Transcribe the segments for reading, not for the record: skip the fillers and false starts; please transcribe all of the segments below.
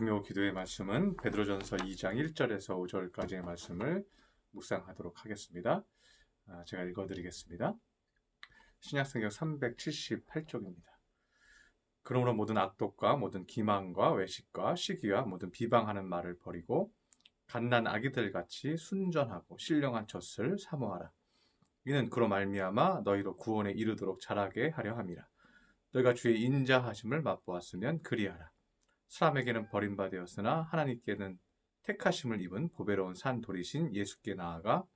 금요 기도의 말씀은 베드로전서 2장 1절에서 5절까지의 말씀을 묵상하도록 하겠습니다. 제가 읽어드리겠습니다. 신약성경 378쪽입니다. 그러므로 모든 악독과 모든 기망과 외식과 시기와 모든 비방하는 말을 버리고 갓난 아기들같이 순전하고 신령한 젖을 사모하라. 이는 그로 말미암아 너희로 구원에 이르도록 자라게 하려 함이라. 너희가 주의 인자하심을 맛보았으면 그리하라. 사람에게는 버림받았으나 하나님께는 택하심을 입은 보배로운 산돌이신 예수께 나아가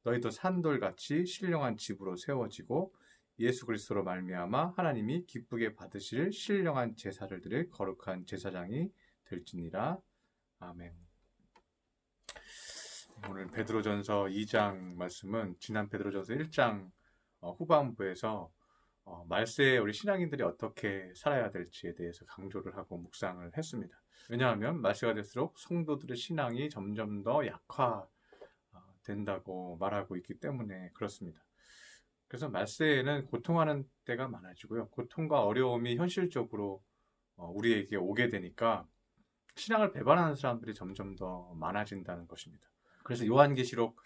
너희도 산돌같이 신령한 집으로 세워지고 예수 그리스도로 말미암아 하나님이 기쁘게 받으실 신령한 제사를 드릴 거룩한 제사장이 될지니라. 아멘. 오늘 베드로전서 2장 말씀은 지난 베드로전서 1장 후반부에서 말세에 우리 신앙인들이 어떻게 살아야 될지에 대해서 강조를 하고 묵상을 했습니다. 왜냐하면 말세가 될수록 성도들의 신앙이 점점 더 약화된다고 말하고 있기 때문에 그렇습니다. 그래서 말세에는 고통하는 때가 많아지고요. 고통과 어려움이 현실적으로 우리에게 오게 되니까 신앙을 배반하는 사람들이 점점 더 많아진다는 것입니다. 그래서 요한계시록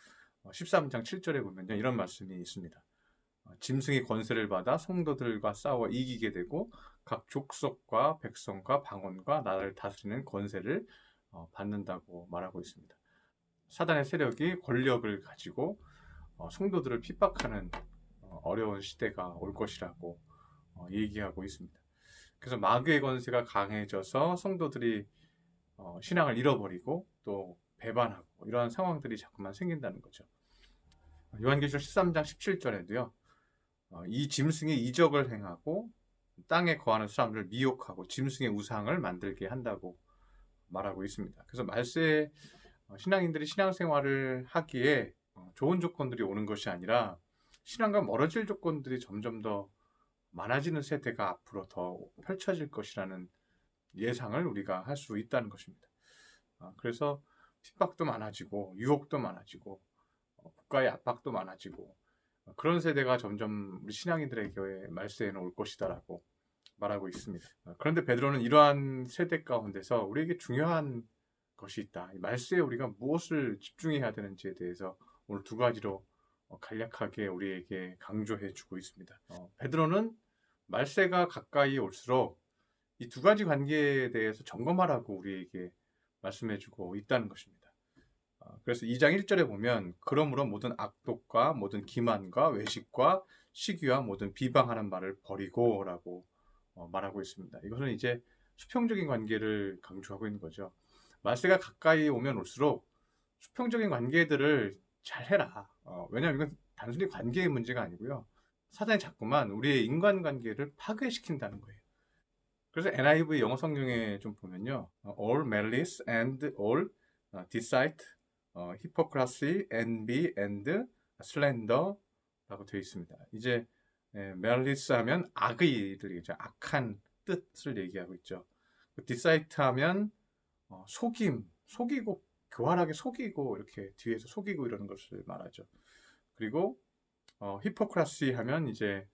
13장 7절에 보면요, 이런 말씀이 있습니다. 짐승이 권세를 받아 성도들과 싸워 이기게 되고 각 족속과 백성과 방언과 나라를 다스리는 권세를 받는다고 말하고 있습니다. 사단의 세력이 권력을 가지고 성도들을 핍박하는 어려운 시대가 올 것이라고 얘기하고 있습니다. 그래서 마귀의 권세가 강해져서 성도들이 신앙을 잃어버리고 또 배반하고 이러한 상황들이 자꾸만 생긴다는 거죠. 요한계시록 13장 17절에도요. 이 짐승이 이적을 행하고 땅에 거하는 사람들을 미혹하고 짐승의 우상을 만들게 한다고 말하고 있습니다. 그래서 말세에 신앙인들이 신앙생활을 하기에 좋은 조건들이 오는 것이 아니라 신앙과 멀어질 조건들이 점점 더 많아지는 세대가 앞으로 더 펼쳐질 것이라는 예상을 우리가 할 수 있다는 것입니다. 그래서 핍박도 많아지고 유혹도 많아지고 국가의 압박도 많아지고 그런 세대가 점점 우리 신앙인들에게 말세에는 올 것이다라고 말하고 있습니다. 그런데 베드로는 이러한 세대 가운데서 우리에게 중요한 것이 있다. 말세에 우리가 무엇을 집중해야 되는지에 대해서 오늘 두 가지로 간략하게 우리에게 강조해 주고 있습니다. 베드로는 말세가 가까이 올수록 이 두 가지 관계에 대해서 점검하라고 우리에게 말씀해 주고 있다는 것입니다. 그래서 2장 1절에 보면 그러므로 모든 악독과 모든 기만과 외식과 시기와 모든 비방하는 말을 버리고 라고 말하고 있습니다. 이것은 이제 수평적인 관계를 강조하고 있는 거죠. 말세가 가까이 오면 올수록 수평적인 관계들을 잘 해라. 왜냐하면 이건 단순히 관계의 문제가 아니고요. 사단이 자꾸만 우리의 인간관계를 파괴시킨다는 거예요. 그래서 NIV 영어 성경에 좀 보면요. All malice and all deceit, hypocrisy, envy and slander라고 되어 있습니다. 이제 malice 하면 악의를 얘기하죠. 악한 뜻을 얘기하고 있죠. deceit 하면 속임, 속이고 교활하게 속이고 이렇게 뒤에서 속이고 이러는 것을 말하죠. 그리고 hypocrisy 하면 이제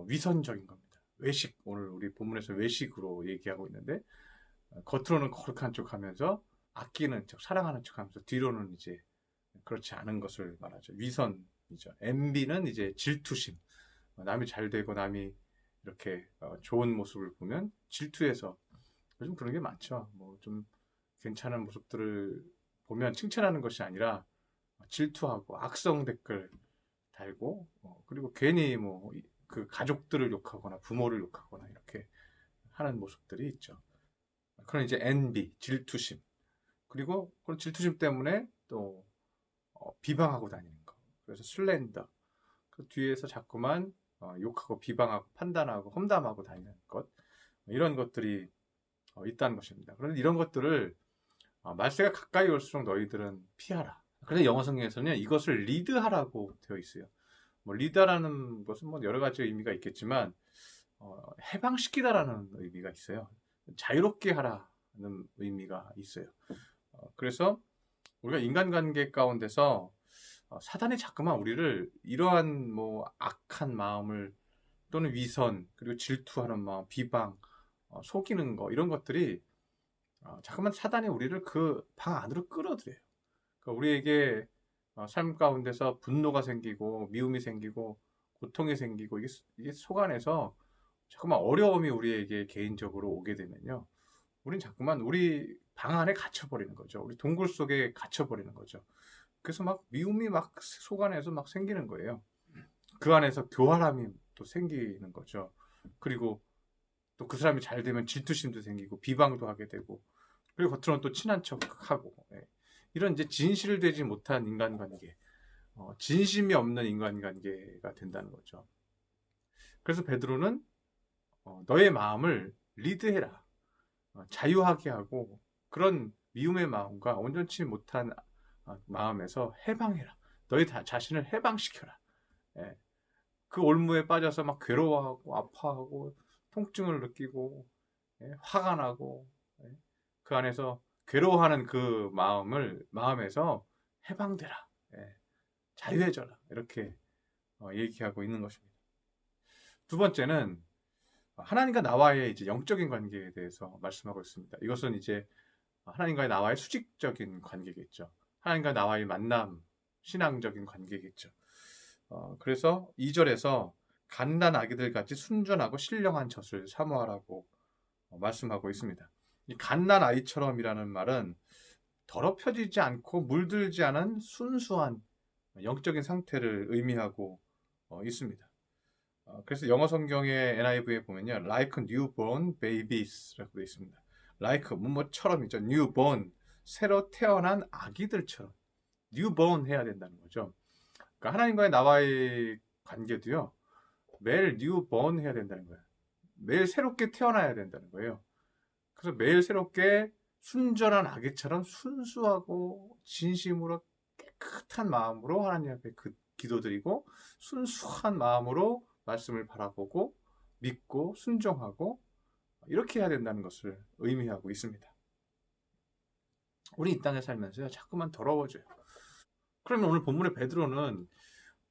위선적인 겁니다. 외식, 오늘 우리 본문에서 외식으로 얘기하고 있는데 겉으로는 거룩한 척 하면서 아끼는 척, 사랑하는 척 하면서 뒤로는 이제 그렇지 않은 것을 말하죠. 위선이죠. envy는 이제 질투심. 남이 잘 되고 남이 이렇게 좋은 모습을 보면 질투해서 요즘 그런 게 많죠. 뭐 좀 괜찮은 모습들을 보면 칭찬하는 것이 아니라 질투하고 악성 댓글 달고 그리고 괜히 뭐 그 가족들을 욕하거나 부모를 욕하거나 이렇게 하는 모습들이 있죠. 그런 이제 envy, 질투심. 그리고 그런 질투심 때문에 또 비방하고 다니는 거. 그래서 슬렌더. 그 뒤에서 자꾸만 욕하고 비방하고 판단하고 험담하고 다니는 것. 이런 것들이 있다는 것입니다. 그런데 이런 것들을 말세가 가까이 올수록 너희들은 피하라. 그래서 영어 성경에서는 이것을 리드하라고 되어 있어요. 뭐 리드라는 것은 뭐 여러 가지 의미가 있겠지만 해방시키다라는 의미가 있어요. 자유롭게 하라는 의미가 있어요. 그래서 우리가 인간관계 가운데서 사단이 자꾸만 우리를 이러한 뭐 악한 마음을 또는 위선 그리고 질투하는 마음, 비방, 속이는 거 이런 것들이 자꾸만 사단이 우리를 그 방 안으로 끌어들여요. 그러니까 우리에게 삶 가운데서 분노가 생기고 미움이 생기고 고통이 생기고 이게 속 안에서 자꾸만 어려움이 우리에게 개인적으로 오게 되면요. 우린 자꾸만 우리 방 안에 갇혀버리는 거죠. 우리 동굴 속에 갇혀버리는 거죠. 그래서 막 미움이 막 속 안에서 막 생기는 거예요. 그 안에서 교활함이 또 생기는 거죠. 그리고 또 그 사람이 잘 되면 질투심도 생기고 비방도 하게 되고 그리고 겉으로는 또 친한 척하고 이런 이제 진실되지 못한 인간관계, 진심이 없는 인간관계가 된다는 거죠. 그래서 베드로는 너의 마음을 리드해라, 자유하게 하고 그런 미움의 마음과 온전치 못한 마음에서 해방해라. 너희 자신을 해방시켜라. 예. 그 올무에 빠져서 막 괴로워하고 아파하고 통증을 느끼고 화가 나고 그 안에서 괴로워하는 그 마음에서 해방되라. 자유해져라. 이렇게 얘기하고 있는 것입니다. 두 번째는 하나님과 나와의 이제 영적인 관계에 대해서 말씀하고 있습니다. 이것은 이제 하나님과 나와의 수직적인 관계겠죠. 하나님과 나와의 만남, 신앙적인 관계겠죠. 그래서 2절에서 갓난 아기들 같이 순전하고 신령한 젖을 사모하라고 말씀하고 있습니다. 이 갓난 아이처럼이라는 말은 더럽혀지지 않고 물들지 않은 순수한 영적인 상태를 의미하고 있습니다. 그래서 영어 성경의 NIV에 보면요, like newborn babies라고 되어 있습니다. like 뭐처럼이죠. newborn 새로 태어난 아기들처럼 newborn 해야 된다는 거죠. 그러니까 하나님과의 나와의 관계도요, 매일 newborn 해야 된다는 거예요. 매일 새롭게 태어나야 된다는 거예요. 그래서 매일 새롭게 순전한 아기처럼 순수하고 진심으로 깨끗한 마음으로 하나님 앞에 기도드리고 순수한 마음으로 말씀을 바라보고 믿고 순종하고 이렇게 해야 된다는 것을 의미하고 있습니다. 우리 이 땅에 살면서요, 자꾸만 더러워져요. 그러면 오늘 본문의 베드로는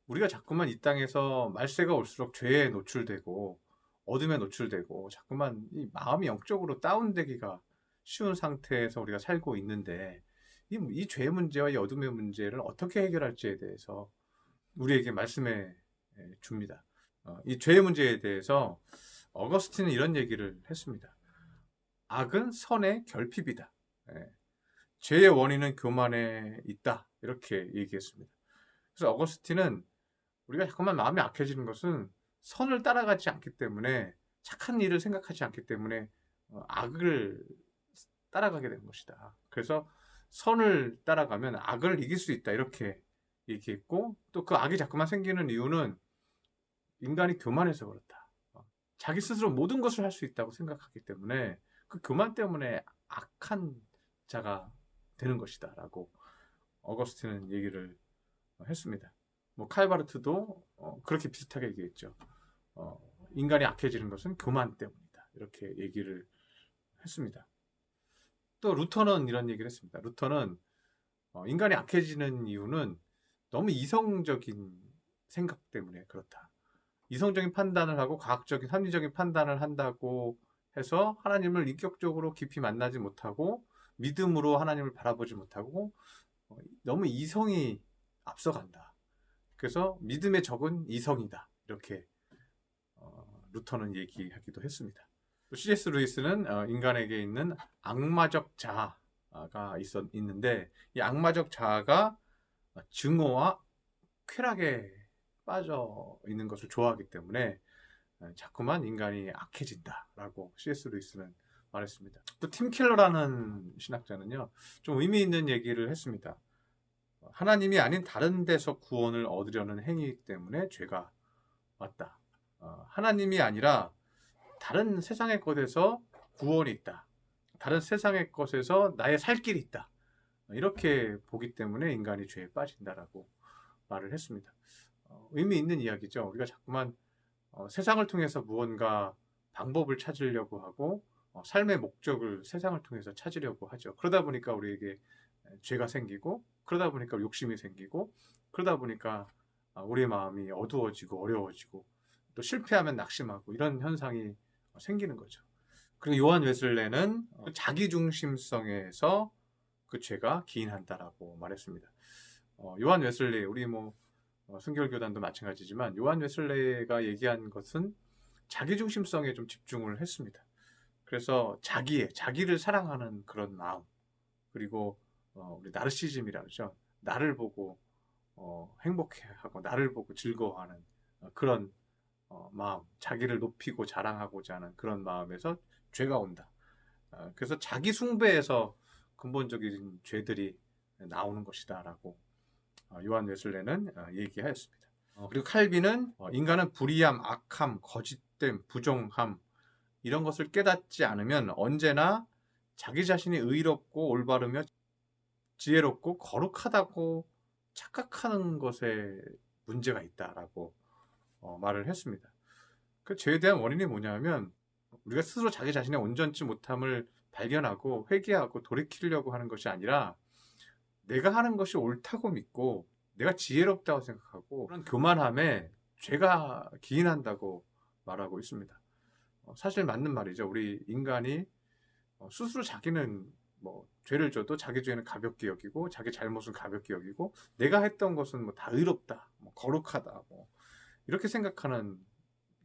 우리가 자꾸만 이 땅에서 말세가 올수록 죄에 노출되고 어둠에 노출되고 자꾸만 이 마음이 영적으로 다운되기가 쉬운 상태에서 우리가 살고 있는데 이 죄의 문제와 이 어둠의 문제를 어떻게 해결할지에 대해서 우리에게 말씀해 줍니다. 이 죄의 문제에 대해서 어거스틴은 이런 얘기를 했습니다. 악은 선의 결핍이다. 죄의 원인은 교만에 있다. 이렇게 얘기했습니다. 그래서 어거스틴은 우리가 자꾸만 마음이 악해지는 것은 선을 따라가지 않기 때문에 착한 일을 생각하지 않기 때문에 악을 따라가게 되는 것이다. 그래서 선을 따라가면 악을 이길 수 있다. 이렇게 얘기했고 또 그 악이 자꾸만 생기는 이유는 인간이 교만해서 그렇다. 자기 스스로 모든 것을 할 수 있다고 생각하기 때문에 그 교만 때문에 악한 자가 되는 것이다. 라고 어거스틴은 얘기를 했습니다. 뭐 칼바르트도 그렇게 비슷하게 얘기했죠. 인간이 악해지는 것은 교만 때문이다. 이렇게 얘기를 했습니다. 또 루터는 이런 얘기를 했습니다. 루터는 인간이 악해지는 이유는 너무 이성적인 생각 때문에 그렇다. 이성적인 판단을 하고 과학적인 합리적인 판단을 한다고 해서 하나님을 인격적으로 깊이 만나지 못하고 믿음으로 하나님을 바라보지 못하고 너무 이성이 앞서간다. 그래서 믿음의 적은 이성이다. 이렇게 루터는 얘기하기도 했습니다. C.S. 루이스는 인간에게 있는 악마적 자아가 있는데 이 악마적 자아가 증오와 쾌락에 빠져 있는 것을 좋아하기 때문에 자꾸만 인간이 악해진다라고 C.S. 루이스는 말했습니다. 또 팀 켈러라는 신학자는요, 좀 의미 있는 얘기를 했습니다. 하나님이 아닌 다른 데서 구원을 얻으려는 행위 때문에 죄가 왔다. 하나님이 아니라 다른 세상의 것에서 구원이 있다. 다른 세상의 것에서 나의 살 길이 있다. 이렇게 보기 때문에 인간이 죄에 빠진다라고 말을 했습니다. 의미 있는 이야기죠. 우리가 자꾸만 세상을 통해서 무언가 방법을 찾으려고 하고 삶의 목적을 세상을 통해서 찾으려고 하죠. 그러다 보니까 우리에게 죄가 생기고 그러다 보니까 욕심이 생기고 그러다 보니까 우리의 마음이 어두워지고 어려워지고 또 실패하면 낙심하고 이런 현상이 생기는 거죠. 그리고 요한 웨슬레는 자기 중심성에서 그 죄가 기인한다라고 말했습니다. 요한 웨슬레, 우리 뭐 순결교단도 마찬가지지만 요한 웨슬레가 얘기한 것은 자기 중심성에 좀 집중을 했습니다. 그래서 자기를 사랑하는 그런 마음, 그리고 우리 나르시즘이라고 그러죠. 나를 보고 행복해하고 나를 보고 즐거워하는 그런 마음, 자기를 높이고 자랑하고자 하는 그런 마음에서 죄가 온다. 그래서 자기 숭배에서 근본적인 죄들이 나오는 것이다라고 요한 웨슬레는 얘기하였습니다. 그리고 칼빈은 인간은 불의함, 악함, 거짓됨, 부정함 이런 것을 깨닫지 않으면 언제나 자기 자신이 의롭고 올바르며 지혜롭고 거룩하다고 착각하는 것에 문제가 있다라고 말을 했습니다. 그 죄에 대한 원인이 뭐냐면 우리가 스스로 자기 자신의 온전치 못함을 발견하고 회개하고 돌이키려고 하는 것이 아니라 내가 하는 것이 옳다고 믿고 내가 지혜롭다고 생각하고 그런 교만함에 죄가 기인한다고 말하고 있습니다. 사실 맞는 말이죠. 우리 인간이 스스로 자기는 뭐 죄를 져도 자기 죄는 가볍게 여기고 자기 잘못은 가볍게 여기고 내가 했던 것은 뭐 다 의롭다, 뭐 거룩하다, 뭐 이렇게 생각하는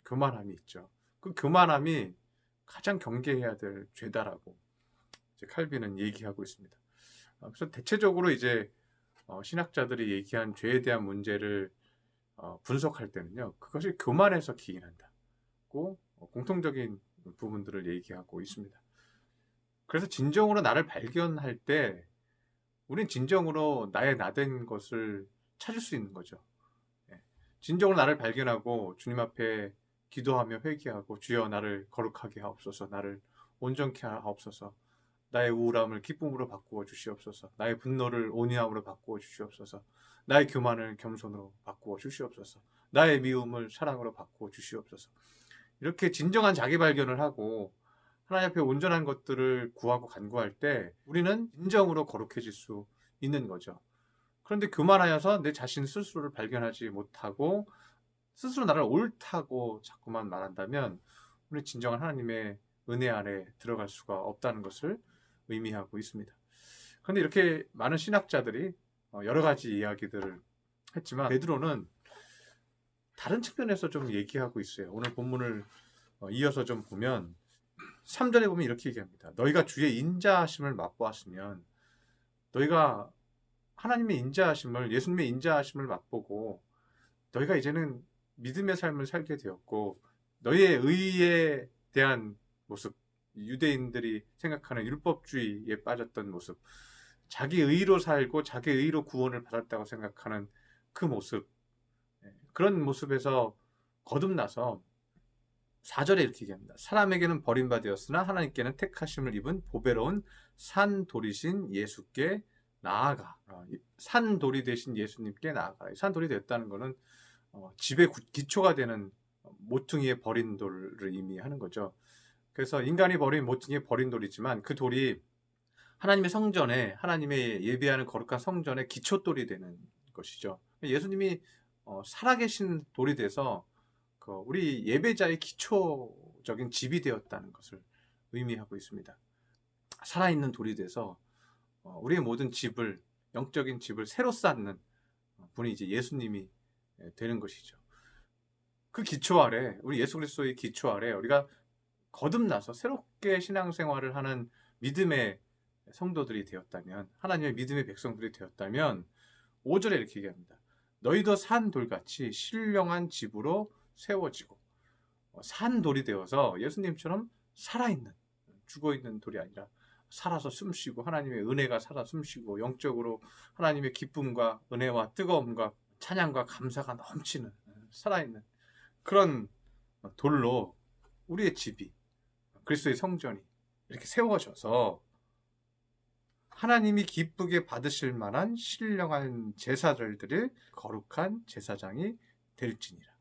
교만함이 있죠. 그 교만함이 가장 경계해야 될 죄다라고 이제 칼빈은 얘기하고 있습니다. 그래서 대체적으로 이제 신학자들이 얘기한 죄에 대한 문제를 분석할 때는요, 그것이 교만에서 기인한다고 공통적인 부분들을 얘기하고 있습니다. 그래서 진정으로 나를 발견할 때 우린 진정으로 나의 나된 것을 찾을 수 있는 거죠. 진정으로 나를 발견하고 주님 앞에 기도하며 회개하고 주여 나를 거룩하게 하옵소서, 나를 온전케 하옵소서, 나의 우울함을 기쁨으로 바꾸어 주시옵소서, 나의 분노를 온유함으로 바꾸어 주시옵소서, 나의 교만을 겸손으로 바꾸어 주시옵소서, 나의 미움을 사랑으로 바꾸어 주시옵소서. 이렇게 진정한 자기 발견을 하고 하나님 앞에 온전한 것들을 구하고 간구할 때 우리는 진정으로 거룩해질 수 있는 거죠. 그런데 교만하여서 내 자신 스스로를 발견하지 못하고 스스로 나를 옳다고 자꾸만 말한다면 우리는 진정한 하나님의 은혜 안에 들어갈 수가 없다는 것을 의미하고 있습니다. 그런데 이렇게 많은 신학자들이 여러 가지 이야기들을 했지만 베드로는 다른 측면에서 좀 얘기하고 있어요. 오늘 본문을 이어서 좀 보면 3절에 보면 이렇게 얘기합니다. 너희가 주의 인자하심을 맛보았으면 너희가 하나님의 인자하심을, 예수님의 인자하심을 맛보고 너희가 이제는 믿음의 삶을 살게 되었고 너희의 의에 대한 모습, 유대인들이 생각하는 율법주의에 빠졌던 모습, 자기 의로 살고 자기 의로 구원을 받았다고 생각하는 그 모습, 그런 모습에서 거듭나서 4절에 이렇게 얘기합니다. 사람에게는 버림받았으나 하나님께는 택하심을 입은 보배로운 산돌이신 예수께 나아가. 산돌이 되신 예수님께 나아가. 산돌이 됐다는 것은 집의 기초가 되는 모퉁이의 버린 돌을 의미하는 거죠. 그래서 인간이 버린 모퉁이의 버린 돌이지만 그 돌이 하나님의 성전에, 하나님의 예배하는 거룩한 성전의 기초돌이 되는 것이죠. 예수님이 살아계신 돌이 돼서 우리 예배자의 기초적인 집이 되었다는 것을 의미하고 있습니다. 살아있는 돌이 돼서 우리의 모든 집을, 영적인 집을 새로 쌓는 분이 이제 예수님이 되는 것이죠. 그 기초 아래, 우리 예수 그리스도의 기초 아래 우리가 거듭나서 새롭게 신앙생활을 하는 믿음의 성도들이 되었다면, 하나님의 믿음의 백성들이 되었다면 5절에 이렇게 얘기합니다. 너희도 산 돌같이 신령한 집으로 세워지고, 산 돌이 되어서 예수님처럼 살아있는, 죽어있는 돌이 아니라 살아서 숨쉬고 하나님의 은혜가 살아 숨쉬고 영적으로 하나님의 기쁨과 은혜와 뜨거움과 찬양과 감사가 넘치는 살아있는 그런 돌로 우리의 집이, 그리스도의 성전이 이렇게 세워져서 하나님이 기쁘게 받으실 만한 신령한 제사들을 거룩한 제사장이 될지니라.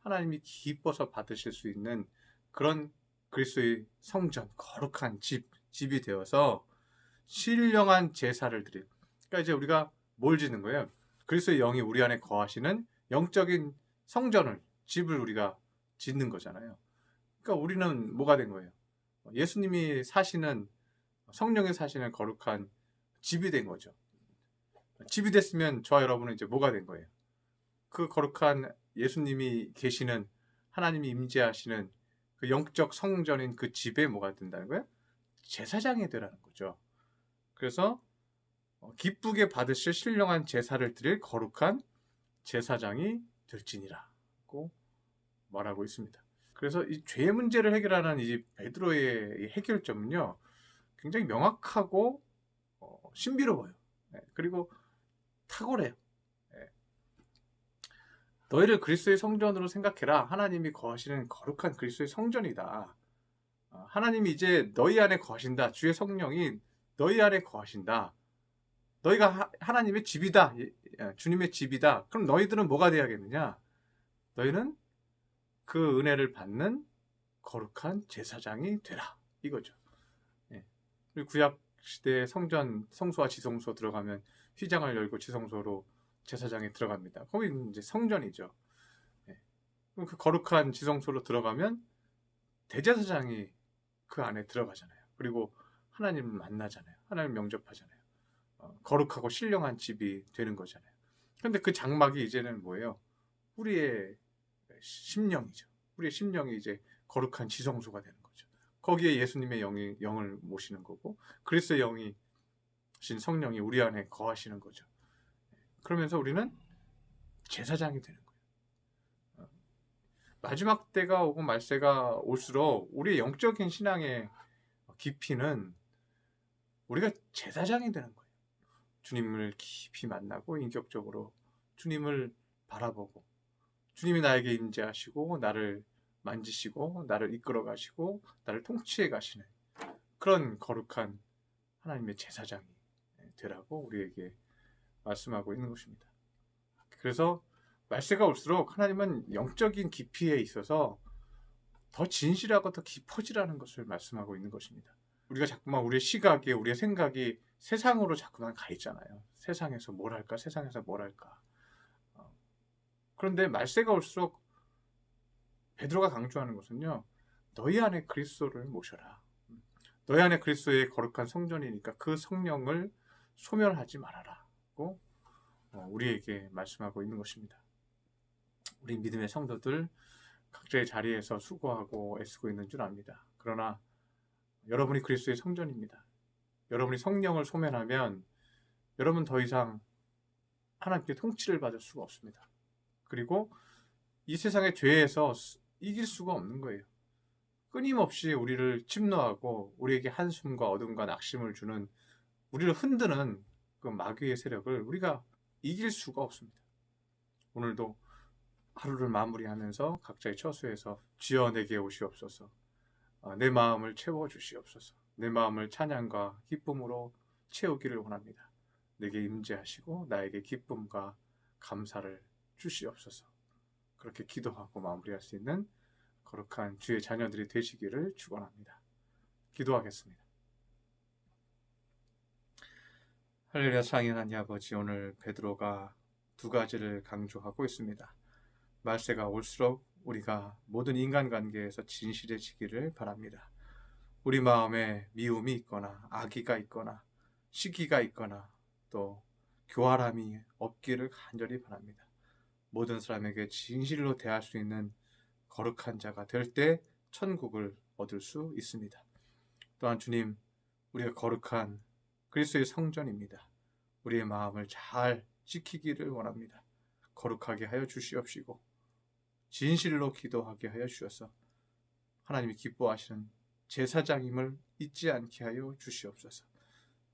하나님이 기뻐서 받으실 수 있는 그런 그리스도의 성전, 거룩한 집이 되어서 신령한 제사를 드릴. 그러니까 이제 우리가 뭘 짓는 거예요? 그리스도의 영이 우리 안에 거하시는 영적인 성전을, 집을 우리가 짓는 거잖아요. 그러니까 우리는 뭐가 된 거예요? 예수님이 사시는, 성령이 사시는 거룩한 집이 된 거죠. 집이 됐으면 저와 여러분은 이제 뭐가 된 거예요? 그 거룩한 예수님이 계시는, 하나님이 임재하시는 그 영적 성전인 그 집에 뭐가 된다는 거예요? 제사장이 되라는 거죠. 그래서 기쁘게 받으실 신령한 제사를 드릴 거룩한 제사장이 될지니라고 말하고 있습니다. 그래서 이 죄 문제를 해결하는 이 베드로의 해결점은요, 굉장히 명확하고 신비로워요. 그리고 탁월해요. 너희를 그리스도의 성전으로 생각해라. 하나님이 거하시는 거룩한 그리스도의 성전이다. 하나님이 이제 너희 안에 거하신다. 주의 성령이 너희 안에 거하신다. 너희가 하나님의 집이다. 주님의 집이다. 그럼 너희들은 뭐가 돼야겠느냐? 너희는 그 은혜를 받는 거룩한 제사장이 되라. 이거죠. 그리고 구약 시대의 성전, 성소와 지성소 들어가면 휘장을 열고 지성소로 제사장이 들어갑니다. 거기 이제 성전이죠. 그럼 그 거룩한 지성소로 들어가면 대제사장이 그 안에 들어가잖아요. 그리고 하나님을 만나잖아요. 하나님을 명접하잖아요. 거룩하고 신령한 집이 되는 거잖아요. 그런데 그 장막이 이제는 뭐예요? 우리의 심령이죠. 우리의 심령이 이제 거룩한 지성소가 되는 거죠. 거기에 예수님의 영을 모시는 거고, 그리스도의 영이 신 성령이 우리 안에 거하시는 거죠. 그러면서 우리는 제사장이 되는 거예요. 마지막 때가 오고 말세가 올수록 우리의 영적인 신앙의 깊이는 우리가 제사장이 되는 거예요. 주님을 깊이 만나고 인격적으로 주님을 바라보고, 주님이 나에게 임재하시고 나를 만지시고 나를 이끌어 가시고 나를 통치해 가시는 그런 거룩한 하나님의 제사장이 되라고 우리에게 말씀하고 있는 것입니다. 그래서 말세가 올수록 하나님은 영적인 깊이에 있어서 더 진실하고 더 깊어지라는 것을 말씀하고 있는 것입니다. 우리가 자꾸만 우리의 시각이, 우리의 생각이 세상으로 자꾸만 가 있잖아요. 세상에서 뭘 할까? 세상에서 뭘 할까? 그런데 말세가 올수록 베드로가 강조하는 것은요, 너희 안에 그리스도를 모셔라. 너희 안에 그리스도의 거룩한 성전이니까 그 성령을 소멸하지 말아라고 우리에게 말씀하고 있는 것입니다. 우리 믿음의 성도들 각자의 자리에서 수고하고 애쓰고 있는 줄 압니다. 그러나 여러분이 그리스도의 성전입니다. 여러분이 성령을 소멸하면 여러분 더 이상 하나님께 통치를 받을 수가 없습니다. 그리고 이 세상의 죄에서 이길 수가 없는 거예요. 끊임없이 우리를 침노하고 우리에게 한숨과 어둠과 낙심을 주는, 우리를 흔드는 그 마귀의 세력을 우리가 이길 수가 없습니다. 오늘도 하루를 마무리하면서 각자의 처소에서 주여 내게 오시옵소서, 내 마음을 채워주시옵소서, 내 마음을 찬양과 기쁨으로 채우기를 원합니다. 내게 임재하시고 나에게 기쁨과 감사를 주시옵소서. 그렇게 기도하고 마무리할 수 있는 거룩한 주의 자녀들이 되시기를 축원합니다. 기도하겠습니다. 할렐루야. 상인한 아버지, 오늘 베드로가 두 가지를 강조하고 있습니다. 말세가 올수록 우리가 모든 인간관계에서 진실해지기를 바랍니다. 우리 마음에 미움이 있거나 악의가 있거나 시기가 있거나 또 교활함이 없기를 간절히 바랍니다. 모든 사람에게 진실로 대할 수 있는 거룩한 자가 될 때 천국을 얻을 수 있습니다. 또한 주님, 우리가 거룩한 그리스도의 성전입니다. 우리의 마음을 잘 지키기를 원합니다. 거룩하게 하여 주시옵시고 진실로 기도하게 하여 주셔서 하나님이 기뻐하시는 제사장임을 잊지 않게 하여 주시옵소서.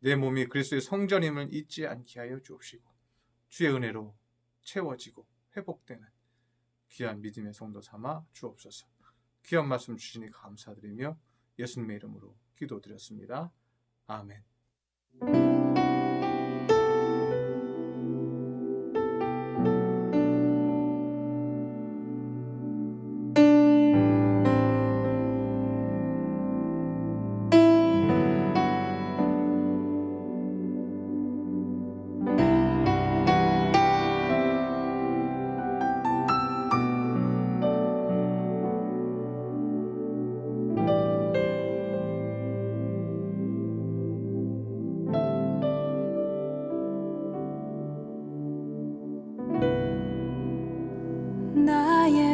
내 몸이 그리스도의 성전임을 잊지 않게 하여 주옵시고 주의 은혜로 채워지고 회복되는 귀한 믿음의 성도 삼아 주옵소서. 귀한 말씀 주시니 감사드리며 예수님의 이름으로 기도드렸습니다. 아멘.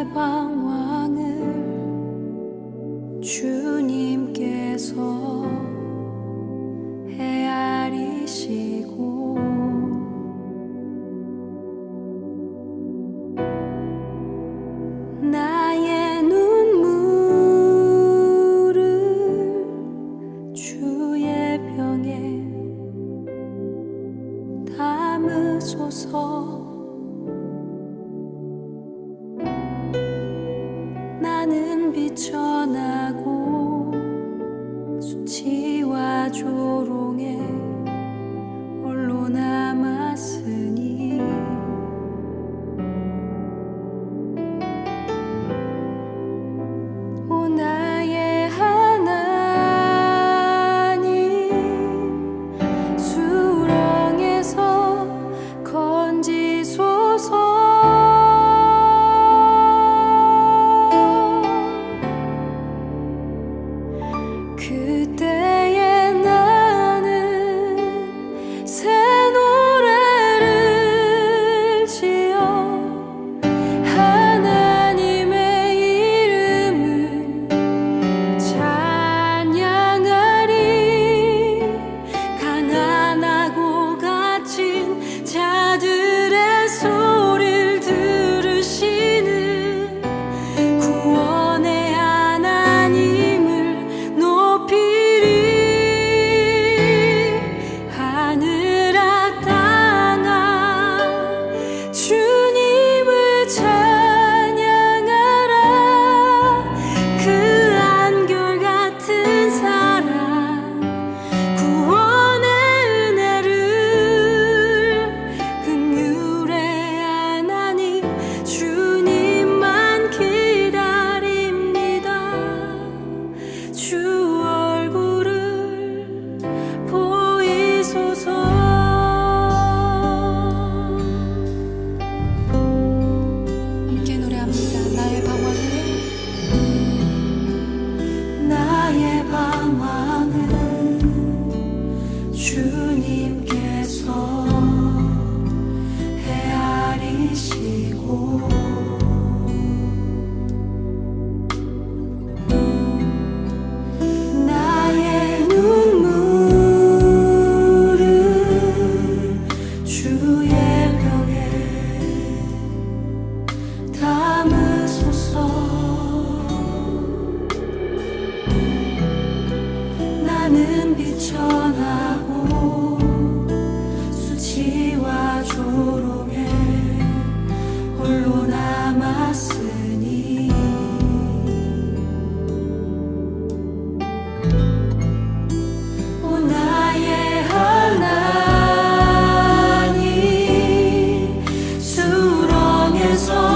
나의 방황을 주님께서 헤아리시고 나의 눈물을 주의 병에 담으소서. 나는 비천하고 수치와 조롱에 홀로 남았으니 오 나의 하나님 수렁에서 건지소서. 그때에 나는 새 노래를 지어 하나님의 이름을 찬양하리. 가난하고 갇힌 자들의 소리를 들으시는 구원의 하나님을 높이리. 하늘아 땅아 주님을 찬양하라. 그 한결같은 사랑 구원의 은혜를 긍휼의 하나님 주님만 기다립니다. 주 얼굴을 보이소서. 함께 노래합니다. 나의 방황은 주님께서 헤아리시고 나의 눈물을 주의 병에 담으소서. 나는 비천하고 수치와 조롱에 홀로 남았으니 오 나의 하나님 수렁에서